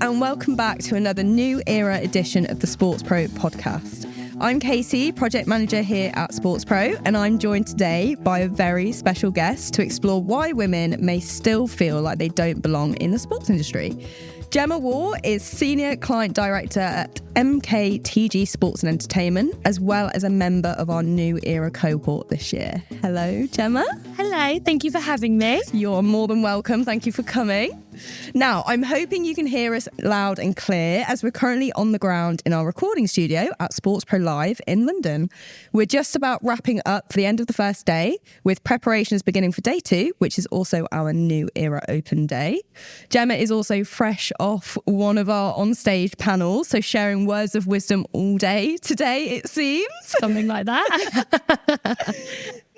and welcome back to another New Era edition of the SportsPro podcast. I'm Katie, project manager here at SportsPro, and I'm joined today by a very special guest to explore why women may still feel like they don't belong in the sports industry. Gemma Woor is Senior Client Director at MKTG Sports and Entertainment, as well as a member of our New Era cohort this year. Hello, Gemma. Hello, thank you for having me. You're more than welcome. Thank you for coming. Now, I'm hoping you can hear us loud and clear as we're currently on the ground in our recording studio at SportsPro Live in London. We're just about wrapping up for the end of the first day, with preparations beginning for day 2, which is also our New Era Open day. Gemma is also fresh off one of our on-stage panels, so sharing words of wisdom all day today, it seems. Something like that.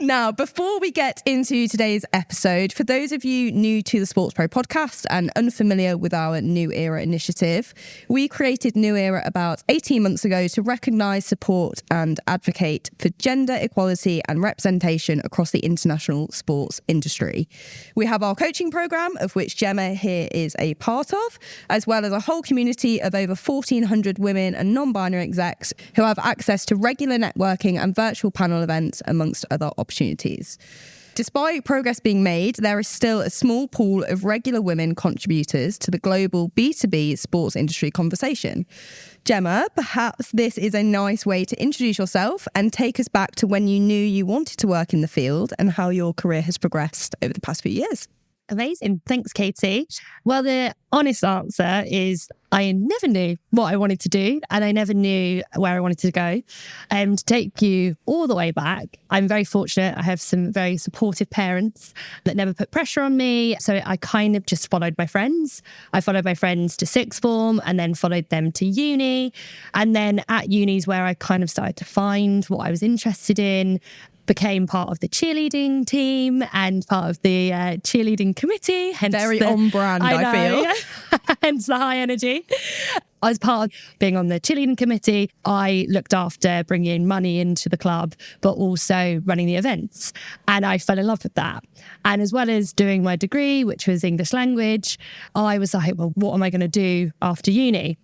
Now, before we get into today's episode, for those of you new to the SportsPro podcast and unfamiliar with our New Era initiative, we created New Era about 18 months ago to recognise, support and advocate for gender equality and representation across the international sports industry. We have our coaching programme, of which Gemma here is a part of, as well as a whole community of over 1,400 women and non-binary execs who have access to regular networking and virtual panel events, amongst other opportunities. Despite progress being made, there is still a small pool of regular women contributors to the global B2B sports industry conversation. Gemma, perhaps this is a nice way to introduce yourself and take us back to when you knew you wanted to work in the field and how your career has progressed over the past few years. Amazing. Thanks, Katie. Well, the honest answer is I never knew what I wanted to do and I never knew where I wanted to go. To take you all the way back, I'm very fortunate. I have some very supportive parents that never put pressure on me. So I kind of just followed my friends. I followed my friends to sixth form and then followed them to uni. And then at uni is where I kind of started to find what I was interested in, became part of the cheerleading team and part of the cheerleading committee. Very on brand, I feel. Yeah. Hence the high energy. As part of being on the cheerleading committee, I looked after bringing money into the club, but also running the events. And I fell in love with that. And as well as doing my degree, which was English language, I was like, well, what am I going to do after uni?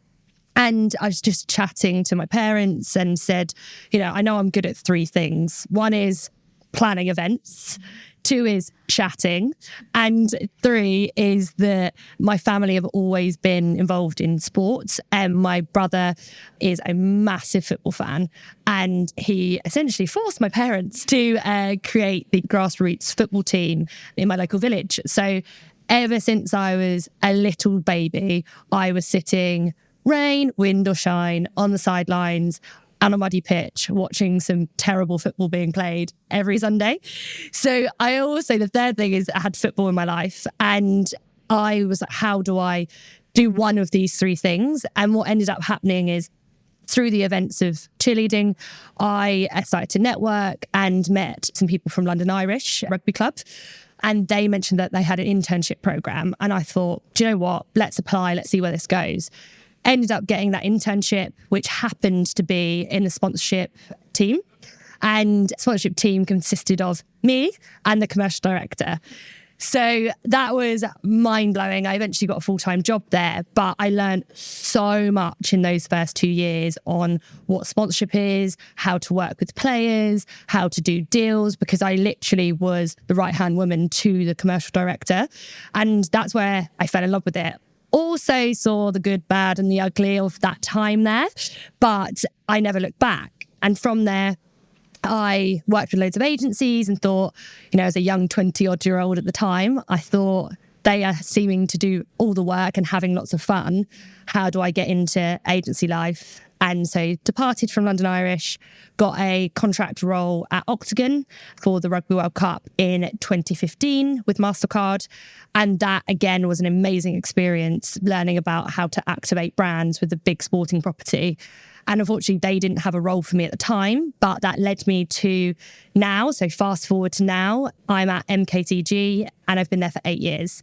And I was just chatting to my parents and said, I know I'm good at 3 things. 1 is planning events. 2 is chatting. And 3 is that my family have always been involved in sports. And my brother is a massive football fan. And he essentially forced my parents to create the grassroots football team in my local village. So ever since I was a little baby, I was sitting rain, wind or shine, on the sidelines, on a muddy pitch, watching some terrible football being played every Sunday. So I always say the third thing is I had football in my life. And I was like, how do I do one of these 3 things? And what ended up happening is through the events of cheerleading, I started to network and met some people from London Irish Rugby Club. And they mentioned that they had an internship programme. And I thought, do you know what? Let's apply. Let's see where this goes. Ended up getting that internship, which happened to be in the sponsorship team. And sponsorship team consisted of me and the commercial director. So that was mind-blowing. I eventually got a full-time job there, but I learned so much in those first 2 years on what sponsorship is, how to work with players, how to do deals, because I literally was the right-hand woman to the commercial director. And that's where I fell in love with it. Also saw the good, bad and the ugly of that time there, but I never looked back. And from there, I worked with loads of agencies and thought, as a young 20-odd-year-old at the time, I thought they are seeming to do all the work and having lots of fun. How do I get into agency life? And so departed from London Irish, got a contract role at Octagon for the Rugby World Cup in 2015 with MasterCard. And that, again, was an amazing experience, learning about how to activate brands with a big sporting property. And unfortunately, they didn't have a role for me at the time, but that led me to now. So fast forward to now, I'm at MKTG and I've been there for 8 years.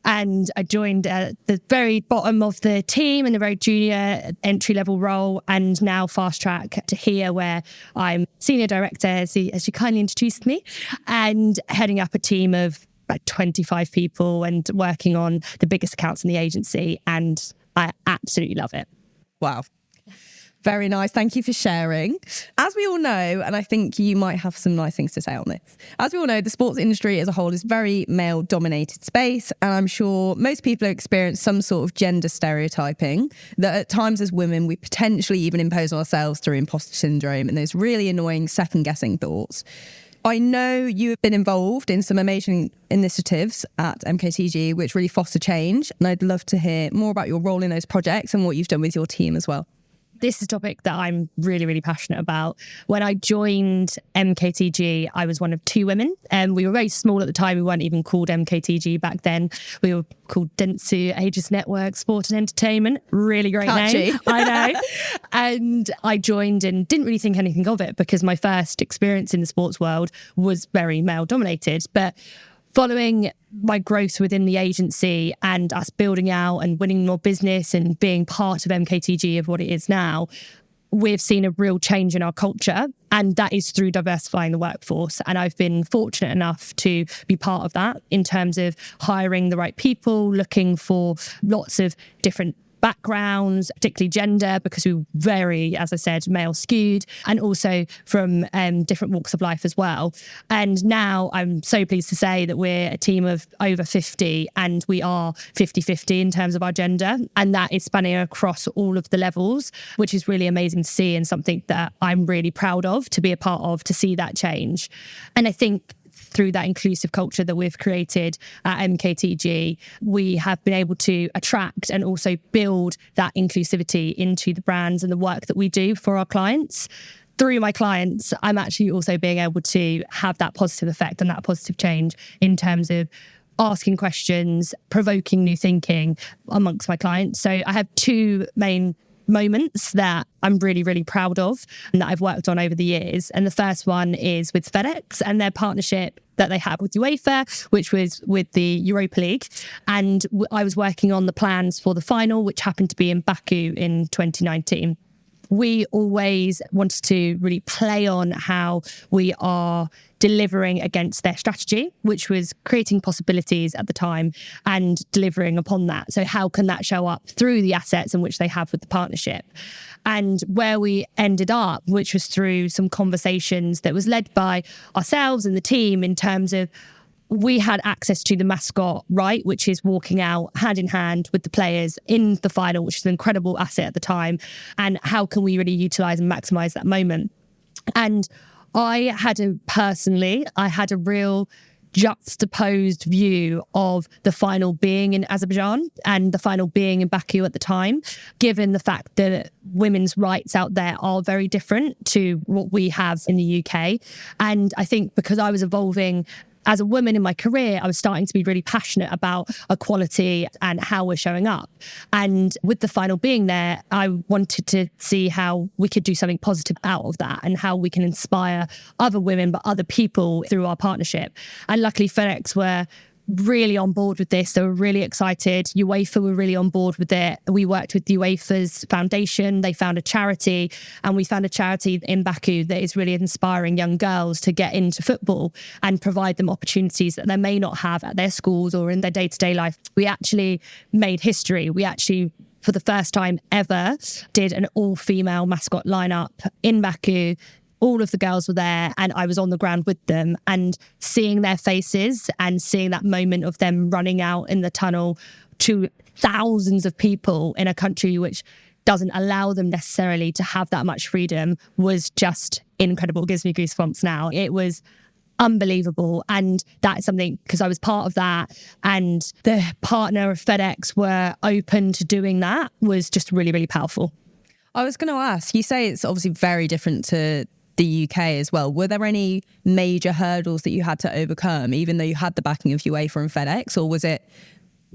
And I joined at the very bottom of the team in the very junior entry-level role, and now fast track to here where I'm senior director, as you kindly introduced me, and heading up a team of about 25 people and working on the biggest accounts in the agency and I absolutely love it. Wow. Very nice. Thank you for sharing. As we all know, and I think you might have some nice things to say on this, as we all know, the sports industry as a whole is very male-dominated space, and I'm sure most people have experienced some sort of gender stereotyping that at times as women we potentially even impose on ourselves through imposter syndrome and those really annoying second-guessing thoughts. I know you have been involved in some amazing initiatives at MKTG which really foster change, and I'd love to hear more about your role in those projects and what you've done with your team as well. This is a topic that I'm really, really passionate about. When I joined MKTG, I was one of 2 women, and we were very small at the time. We weren't even called MKTG back then. We were called Dentsu Aegis Network Sport and Entertainment. Really great name. I know. And I joined and didn't really think anything of it because my first experience in the sports world was very male dominated. But following my growth within the agency and us building out and winning more business and being part of MKTG of what it is now, we've seen a real change in our culture, and that is through diversifying the workforce. And I've been fortunate enough to be part of that in terms of hiring the right people, looking for lots of different backgrounds, particularly gender, because we're very, as I said, male skewed, and also from different walks of life as well. And now I'm so pleased to say that we're a team of over 50 and we are 50-50 in terms of our gender. And that is spanning across all of the levels, which is really amazing to see and something that I'm really proud of to be a part of, to see that change. And I think through that inclusive culture that we've created at MKTG, we have been able to attract and also build that inclusivity into the brands and the work that we do for our clients. Through my clients, I'm actually also being able to have that positive effect and that positive change in terms of asking questions, provoking new thinking amongst my clients. So I have 2 main moments that I'm really, really proud of and that I've worked on over the years. And the first one is with FedEx and their partnership that they have with UEFA, which was with the Europa League. And I was working on the plans for the final, which happened to be in Baku in 2019. We always wanted to really play on how we are delivering against their strategy, which was creating possibilities at the time and delivering upon that. So how can that show up through the assets in which they have with the partnership? And where we ended up, which was through some conversations that was led by ourselves and the team in terms of we had access to the mascot, right, which is walking out hand in hand with the players in the final, which is an incredible asset at the time. And how can we really utilise and maximise that moment? And I had a real juxtaposed view of the final being in Azerbaijan and the final being in Baku at the time, given the fact that women's rights out there are very different to what we have in the UK. And I think because I was evolving as a woman in my career, I was starting to be really passionate about equality and how we're showing up. And with the final being there, I wanted to see how we could do something positive out of that and how we can inspire other women, but other people through our partnership. And luckily FedEx were really on board with this. They were really excited. UEFA were really on board with it. We worked with UEFA's foundation. They found a charity, and we found a charity in Baku that is really inspiring young girls to get into football and provide them opportunities that they may not have at their schools or in their day-to-day life. We actually made history. We actually, for the first time ever, did an all-female mascot lineup in Baku. All of the girls were there and I was on the ground with them, and seeing their faces and seeing that moment of them running out in the tunnel to thousands of people in a country which doesn't allow them necessarily to have that much freedom was just incredible. It gives me goosebumps now. It was unbelievable. And that is something, because I was part of that and the partner of FedEx were open to doing that, was just really, really powerful. I was going to ask, you say it's obviously very different to the UK as well. Were there any major hurdles that you had to overcome, even though you had the backing of UEFA and FedEx, or was it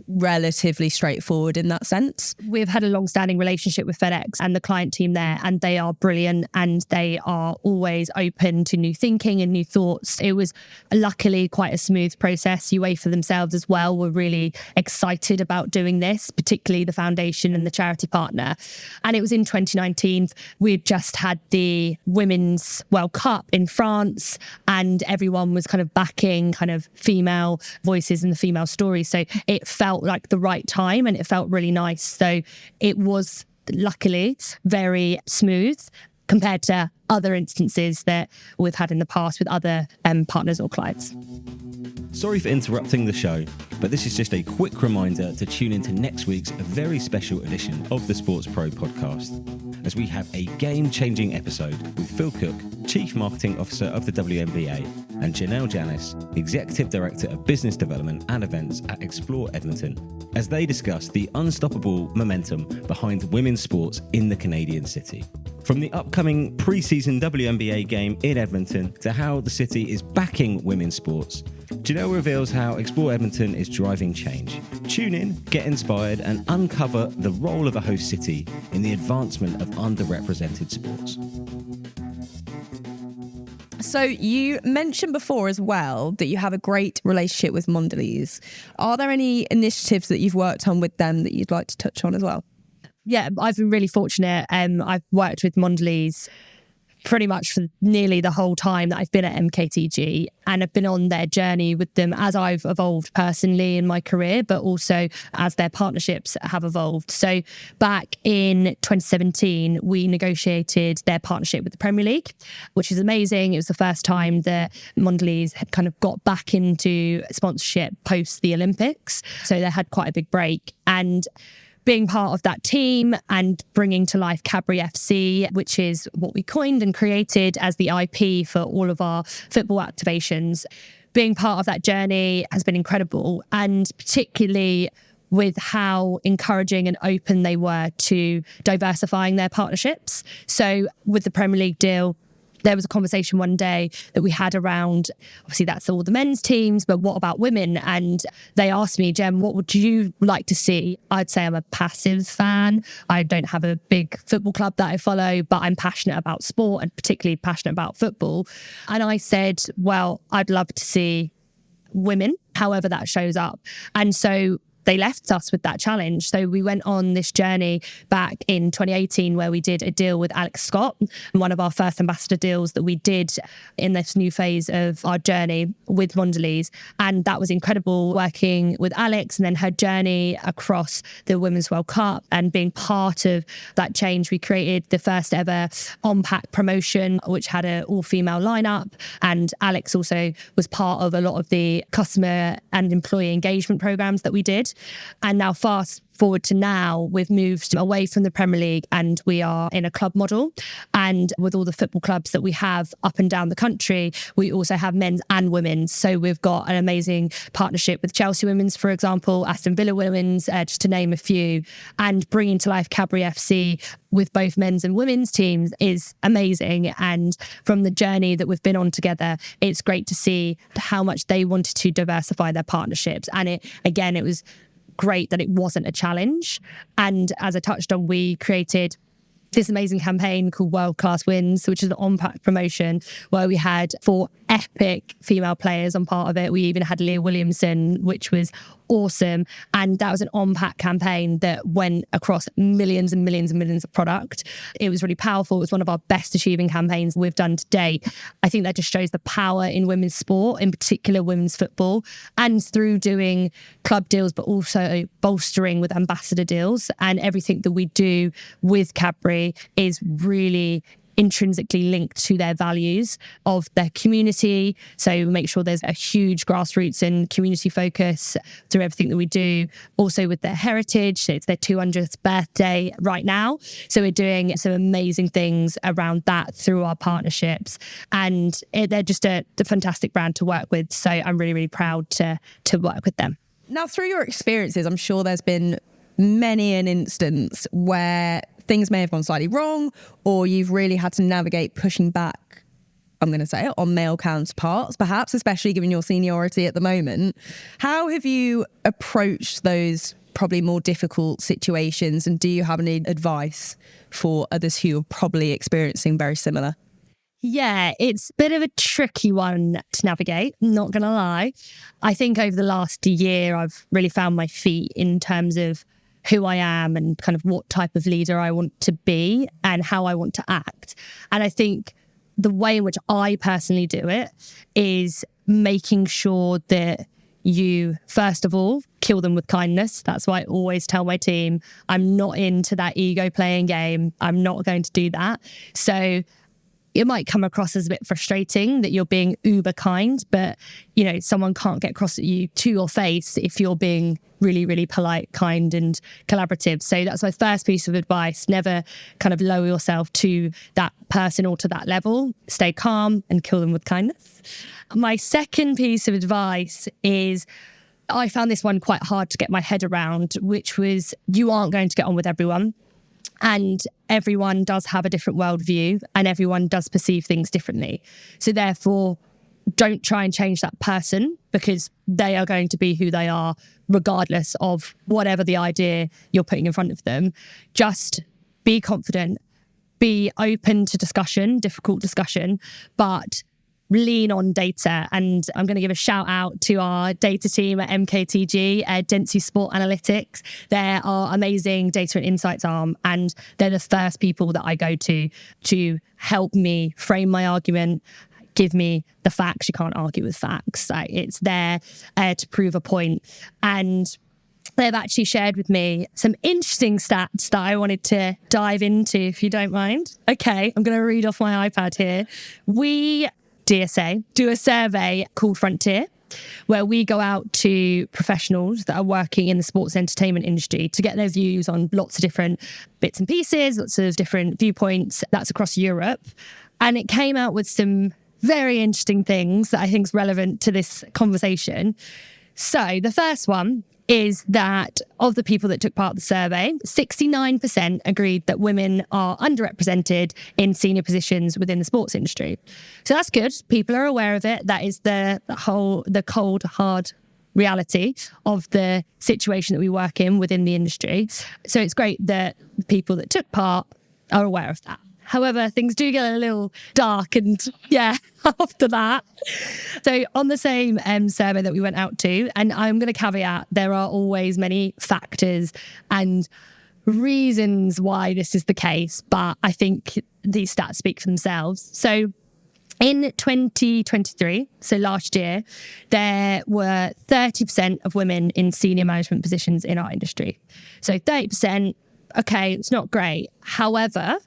relatively straightforward in that sense? We've had a long-standing relationship with FedEx and the client team there, and they are brilliant and they are always open to new thinking and new thoughts. It was luckily quite a smooth process. UEFA themselves as well were really excited about doing this, particularly the foundation and the charity partner. And it was in 2019. We'd just had the Women's World Cup in France and everyone was kind of backing kind of female voices and the female stories. So it felt felt like the right time and it felt really nice. So it was luckily very smooth compared to other instances that we've had in the past with other partners or clients. Sorry for interrupting the show, but this is just a quick reminder to tune into next week's very special edition of the SportsPro podcast, as we have a game-changing episode with Phil Cook, Chief Marketing Officer of the WNBA, and Janelle Janis, Executive Director of Business Development and Events at Explore Edmonton, as they discuss the unstoppable momentum behind women's sports in the Canadian city. From the upcoming pre-season WNBA game in Edmonton to how the city is backing women's sports, Janelle reveals how Explore Edmonton is driving change. Tune in, get inspired, and uncover the role of a host city in the advancement of underrepresented sports. So you mentioned before as well that you have a great relationship with Mondelez. Are there any initiatives that you've worked on with them that you'd like to touch on as well? Yeah, I've been really fortunate. I've worked with Mondelez pretty much for nearly the whole time that I've been at MKTG, and I've been on their journey with them as I've evolved personally in my career, but also as their partnerships have evolved. So back in 2017, we negotiated their partnership with the Premier League, which is amazing. It was the first time that Mondelez had kind of got back into sponsorship post the Olympics. So they had quite a big break. And being part of that team and bringing to life Cadbury FC, which is what we coined and created as the IP for all of our football activations. Being part of that journey has been incredible, and particularly with how encouraging and open they were to diversifying their partnerships. So with the Premier League deal, there was a conversation one day that we had around, obviously that's all the men's teams, but what about women? And they asked me, Gem, what would you like to see? I'd say I'm a passive fan. I don't have a big football club that I follow, but I'm passionate about sport and particularly passionate about football. And I said, well, I'd love to see women, however that shows up. And so they left us with that challenge. So we went on this journey back in 2018 where we did a deal with Alex Scott, one of our first ambassador deals that we did in this new phase of our journey with Mondelez. And that was incredible working with Alex and then her journey across the Women's World Cup and being part of that change. We created the first ever on-pack promotion, which had an all-female lineup. And Alex also was part of a lot of the customer and employee engagement programs that we did. And now fast forward to now, we've moved away from the Premier League and we are in a club model. And with all the football clubs that we have up and down the country, we also have men's and women's. So we've got an amazing partnership with Chelsea Women's, for example, Aston Villa Women's, just to name a few. And bringing to life Cadbury FC with both men's and women's teams is amazing. And from the journey that we've been on together, it's great to see how much they wanted to diversify their partnerships. And it was great that it wasn't a challenge. And as I touched on, we created this amazing campaign called World Class Wins, which is an on-pack promotion where we had 4 epic female players on part of it. We even had Leah Williamson, which was awesome. And that was an on-pack campaign that went across millions and millions and millions of product. It was really powerful. It was one of our best achieving campaigns we've done to date. I think that just shows the power in women's sport, in particular women's football, and through doing club deals, but also bolstering with ambassador deals. And everything that we do with Cadbury is really intrinsically linked to their values of their community. So make sure there's a huge grassroots and community focus through everything that we do. Also with their heritage, it's their 200th birthday right now. So we're doing some amazing things around that through our partnerships. And they're just a fantastic brand to work with. So I'm really, really proud to work with them. Now, through your experiences, I'm sure there's been many an instance where things may have gone slightly wrong, or you've really had to navigate pushing back, I'm going to say it, on male counterparts, perhaps, especially given your seniority at the moment. How have you approached those probably more difficult situations, and do you have any advice for others who are probably experiencing very similar? Yeah, it's a bit of a tricky one to navigate, not going to lie. I think over the last year, I've really found my feet in terms of who I am and kind of what type of leader I want to be and how I want to act. And I think the way in which I personally do it is making sure that you, first of all, kill them with kindness. That's why I always tell my team, I'm not into that ego playing game. I'm not going to do that. So it might come across as a bit frustrating that you're being uber kind, but someone can't get across at you to your face if you're being really, really polite, kind and collaborative. So that's my first piece of advice. Never kind of lower yourself to that person or to that level. Stay calm and kill them with kindness. My second piece of advice is, I found this one quite hard to get my head around, which was, you aren't going to get on with everyone. And everyone does have a different worldview and everyone does perceive things differently. So therefore, don't try and change that person, because they are going to be who they are regardless of whatever the idea you're putting in front of them. Just be confident, be open to discussion, difficult discussion, but lean on data. And I'm going to give a shout out to our data team at MKTG, Dentsu Sport Analytics. They're our amazing data and insights arm, and they're the first people that I go to help me frame my argument, give me the facts. You can't argue with facts. It's there to prove a point. And they've actually shared with me some interesting stats that I wanted to dive into, if you don't mind. Okay, I'm going to read off my iPad here. We, DSA, do a survey called Frontier, where we go out to professionals that are working in the sports entertainment industry to get their views on lots of different bits and pieces, lots of different viewpoints. That's across Europe. And it came out with some very interesting things that I think is relevant to this conversation. So the first one is that of the people that took part in the survey, 69% agreed that women are underrepresented in senior positions within the sports industry. So that's good. People are aware of it. That is the cold, hard reality of the situation that we work in within the industry. So it's great that people that took part are aware of that. However, things do get a little dark and after that. So on the same survey that we went out to, and I'm going to caveat, there are always many factors and reasons why this is the case, but I think these stats speak for themselves. So in 2023, so last year, there were 30% of women in senior management positions in our industry. So 30%, okay, it's not great. However,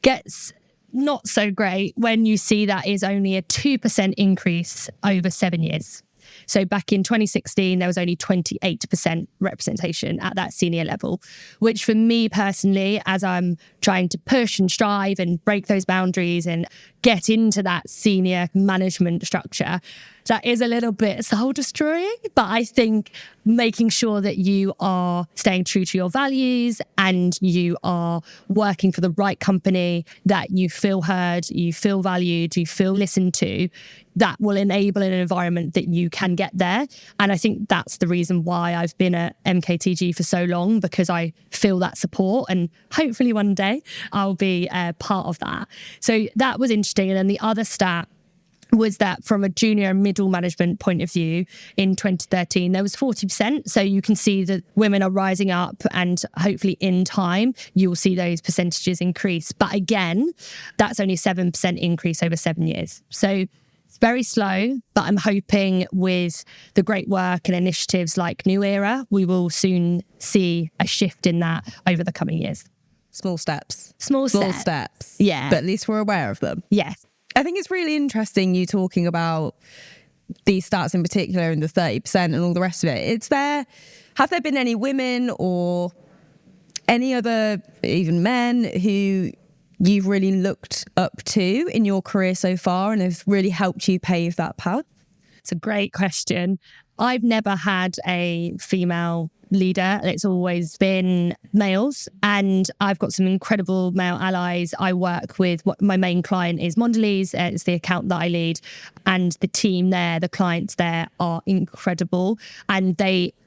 gets not so great when you see that is only a 2% increase over 7 years. So back in 2016, there was only 28% representation at that senior level, which for me personally, as I'm trying to push and strive and break those boundaries and get into that senior management structure, that is a little bit soul destroying. But I think making sure that you are staying true to your values and you are working for the right company, that you feel heard, you feel valued, you feel listened to, that will enable an environment that you can get there. And I think that's the reason why I've been at MKTG for so long, because I feel that support, and hopefully one day I'll be part of that. So that was interesting. And then the other stat was that from a junior and middle management point of view, in 2013, there was 40%. So you can see that women are rising up, and hopefully in time, you will see those percentages increase. But again, that's only 7% increase over 7 years. So it's very slow, but I'm hoping with the great work and initiatives like New Era, we will soon see a shift in that over the coming years. Small steps. Small steps. Yeah. But at least we're aware of them. Yes. I think it's really interesting you talking about these stats in particular and the 30% and all the rest of it. Have there been any women or any other, even men, who you've really looked up to in your career so far and have really helped you pave that path? It's a great question. I've never had a female leader. It's always been males, and I've got some incredible male allies. I work with, my main client is Mondelez. It's the account that I lead, and the team there, the clients there are incredible, and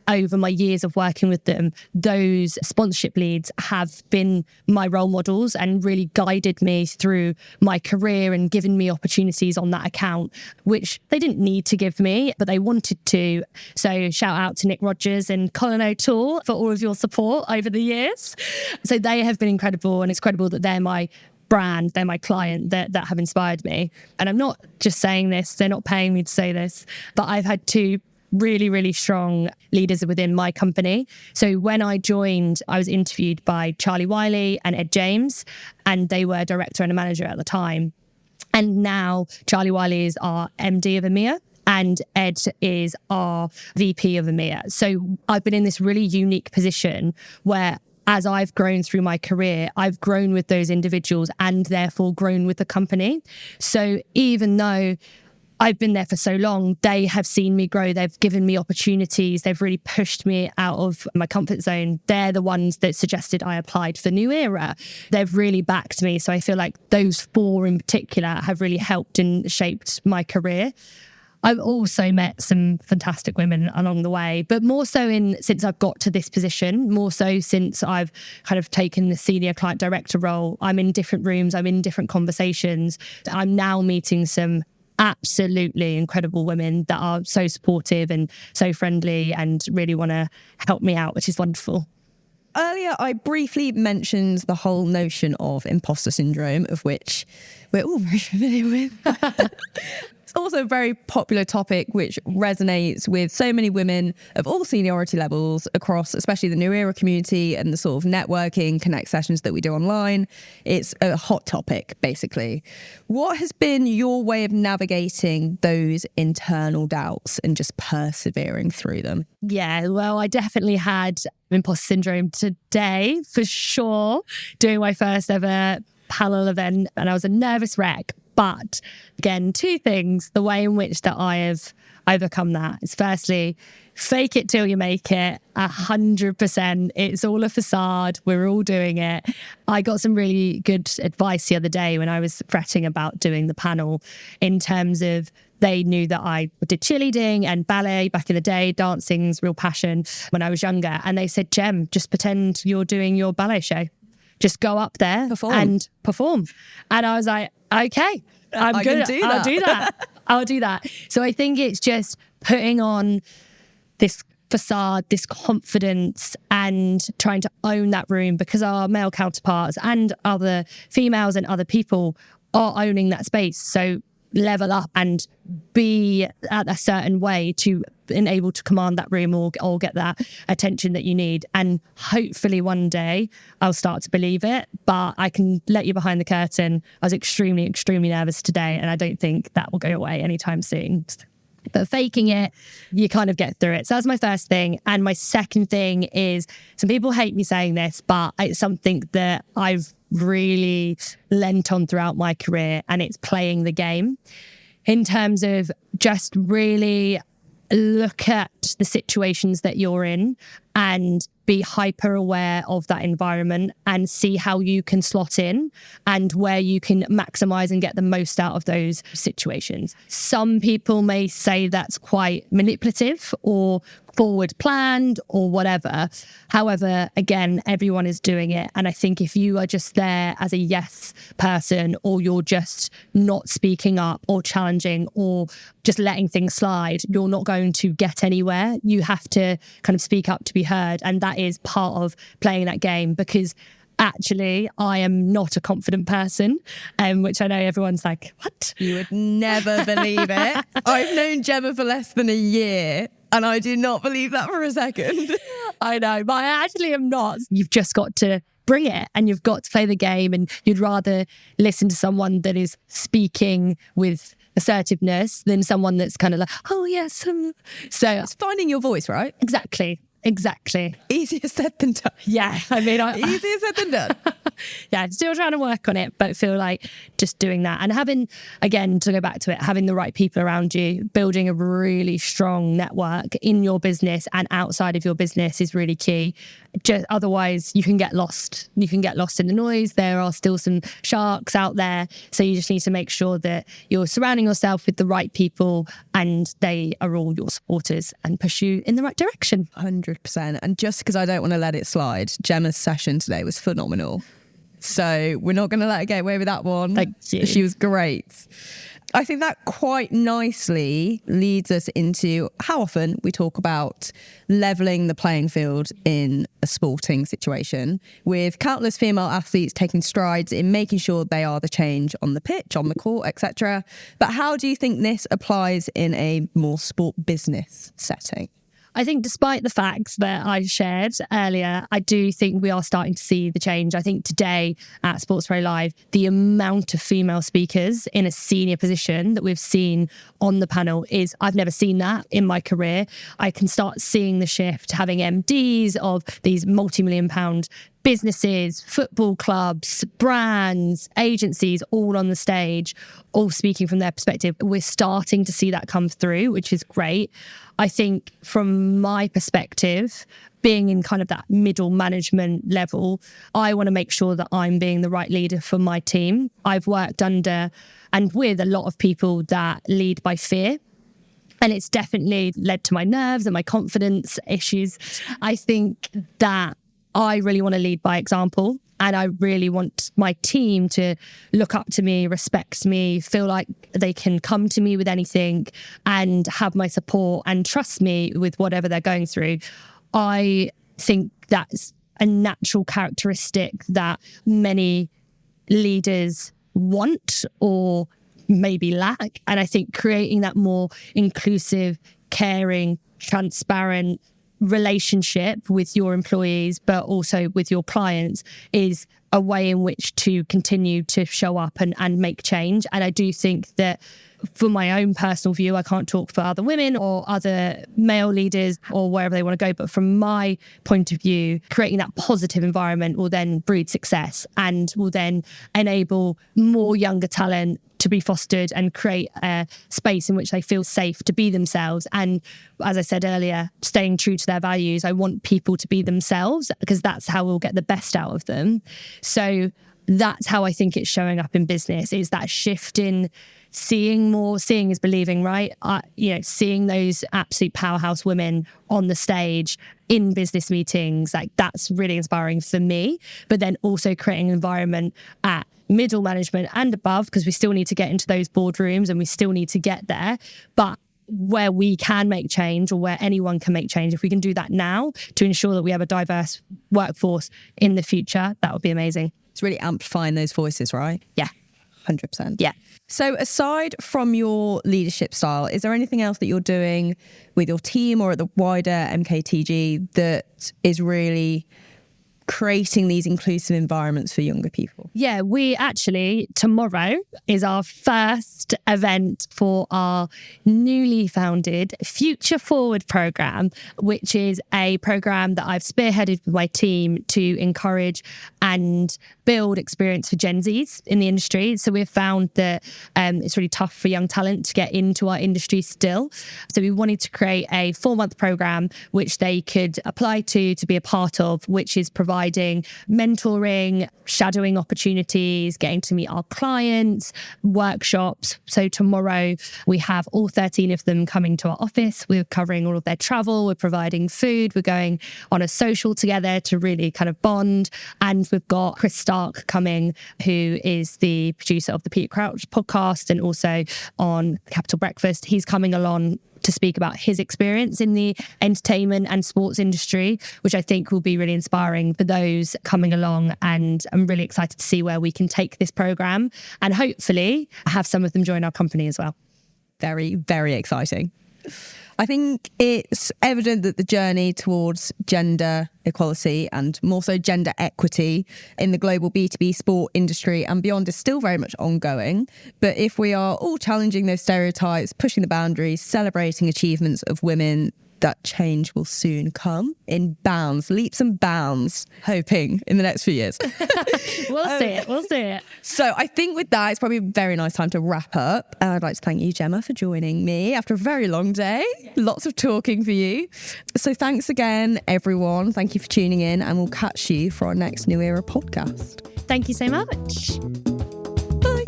over my years of working with them, those sponsorship leads have been my role models and really guided me through my career and given me opportunities on that account, which they didn't need to give me, but they wanted to. So shout out to Nick Rogers and Colin O'Toole for all of your support over the years. So they have been incredible, and it's credible that they're my brand, they're my client that have inspired me. And I'm not just saying this, they're not paying me to say this, but I've had two really, really strong leaders within my company. So when I joined, I was interviewed by Charlie Wiley and Ed James, and they were director and a manager at the time. And now Charlie Wiley is our MD of EMEA and Ed is our VP of EMEA. So I've been in this really unique position where as I've grown through my career, I've grown with those individuals and therefore grown with the company. So even though I've been there for so long, they have seen me grow. They've given me opportunities. They've really pushed me out of my comfort zone. They're the ones that suggested I applied for New Era. They've really backed me. So I feel like those four in particular have really helped and shaped my career. I've also met some fantastic women along the way, but more so since I've got to this position, more so since I've kind of taken the senior client director role. I'm in different rooms, I'm in different conversations. I'm now meeting some absolutely incredible women that are so supportive and so friendly and really want to help me out, which is wonderful. Earlier, I briefly mentioned the whole notion of imposter syndrome, of which we're all very familiar with. It's also a very popular topic which resonates with so many women of all seniority levels across, especially the New Era community and the sort of networking connect sessions that we do online. It's a hot topic, basically. What has been your way of navigating those internal doubts and just persevering through them? Yeah, well, I definitely had imposter syndrome today, for sure, doing my first ever panel event, and I was a nervous wreck. But again, two things, the way in which that I have overcome that is firstly, fake it till you make it, 100%. It's all a facade. We're all doing it. I got some really good advice the other day when I was fretting about doing the panel in terms of they knew that I did cheerleading and ballet back in the day, dancing's real passion when I was younger. And they said, Gem, just pretend you're doing your ballet show. Just go up there and perform. And I was like, okay, I'm good. I'll do that. I'll do that. So I think it's just putting on this facade, this confidence, and trying to own that room, because our male counterparts and other females and other people are owning that space. So level up and be at a certain way to enable to command that room or get that attention that you need. And hopefully one day I'll start to believe it, but I can let you behind the curtain. I was extremely, extremely nervous today, and I don't think that will go away anytime soon. But faking it, you kind of get through it. So that's my first thing. And my second thing is, some people hate me saying this, but it's something that I've really lent on throughout my career, and it's playing the game in terms of just really look at the situations that you're in and be hyper aware of that environment and see how you can slot in and where you can maximize and get the most out of those situations. Some people may say that's quite manipulative or forward planned or whatever. However, again, everyone is doing it. And I think if you are just there as a yes person, or you're just not speaking up or challenging or just letting things slide, you're not going to get anywhere. You have to kind of speak up to be heard. And that is part of playing that game, because actually I am not a confident person, which I know everyone's like, what? You would never believe it. I've known Gemma for less than a year, and I do not believe that for a second. I know, but I actually am not. You've just got to bring it, and you've got to play the game, and you'd rather listen to someone that is speaking with assertiveness than someone that's kind of like, oh yes. So it's finding your voice, right? Exactly. Easier said than done. Yeah, I mean, easier said than done. Yeah, still trying to work on it, but feel like just doing that and having, again, to go back to it, having the right people around you, building a really strong network in your business and outside of your business is really key. Just otherwise, you can get lost. You can get lost in the noise. There are still some sharks out there, so you just need to make sure that you're surrounding yourself with the right people and they are all your supporters and push you in the right direction. 100%. And just because I don't want to let it slide, Gemma's session today was phenomenal. So we're not going to let her get away with that one. Thank you. She was great. I think that quite nicely leads us into how often we talk about levelling the playing field in a sporting situation, with countless female athletes taking strides in making sure they are the change on the pitch, on the court, etc. But how do you think this applies in a more sport business setting? I think despite the facts that I shared earlier, I do think we are starting to see the change. I think today at SportsPro Live, the amount of female speakers in a senior position that we've seen on the panel is, I've never seen that in my career. I can start seeing the shift, having MDs of these multi-million pound businesses, football clubs, brands, agencies, all on the stage, all speaking from their perspective. We're starting to see that come through, which is great. I think from my perspective, being in kind of that middle management level, I want to make sure that I'm being the right leader for my team. I've worked under and with a lot of people that lead by fear. And it's definitely led to my nerves and my confidence issues. I think that I really want to lead by example, and I really want my team to look up to me, respect me, feel like they can come to me with anything and have my support and trust me with whatever they're going through. I think that's a natural characteristic that many leaders want or maybe lack. And I think creating that more inclusive, caring, transparent relationship with your employees, but also with your clients, is a way in which to continue to show up and make change. And I do think that for my own personal view, I can't talk for other women or other male leaders or wherever they want to go, but from my point of view, creating that positive environment will then breed success and will then enable more younger talent to be fostered and create a space in which they feel safe to be themselves. And as I said earlier, staying true to their values, I want people to be themselves because that's how we'll get the best out of them. So that's how I think it's showing up in business, is that shift in seeing more. Seeing is believing, right? Seeing those absolute powerhouse women on the stage in business meetings, like that's really inspiring for me. But then also creating an environment at middle management and above, because we still need to get into those boardrooms and we still need to get there. But where we can make change, or where anyone can make change, if we can do that now to ensure that we have a diverse workforce in the future, that would be amazing. It's really amplifying those voices, right? Yeah. 100%. Yeah. So aside from your leadership style, is there anything else that you're doing with your team or at the wider MKTG that is really creating these inclusive environments for younger people? Yeah, we actually, tomorrow is our first event for our newly founded Future Forward programme, which is a programme that I've spearheaded with my team to encourage and build experience for Gen Zs in the industry. So we've found that it's really tough for young talent to get into our industry still. So we wanted to create a 4-month programme which they could apply to be a part of, which is providing mentoring, shadowing opportunities, getting to meet our clients, workshops. So tomorrow we have all 13 of them coming to our office. We're covering all of their travel. We're providing food. We're going on a social together to really kind of bond. And we've got Chris Stark coming, who is the producer of the Peter Crouch podcast and also on Capital Breakfast. He's coming along to speak about his experience in the entertainment and sports industry, which I think will be really inspiring for those coming along. And I'm really excited to see where we can take this programme and hopefully have some of them join our company as well. Very, very exciting. I think it's evident that the journey towards gender equality and more so gender equity in the global B2B sport industry and beyond is still very much ongoing. But if we are all challenging those stereotypes, pushing the boundaries, celebrating achievements of women, that change will soon come in bounds, leaps and bounds, hoping in the next few years. We'll see it. So I think with that, it's probably a very nice time to wrap up. And I'd like to thank you, Gemma, for joining me after a very long day. Lots of talking for you. So thanks again, everyone. Thank you for tuning in, and we'll catch you for our next New Era podcast. Thank you so much. Bye.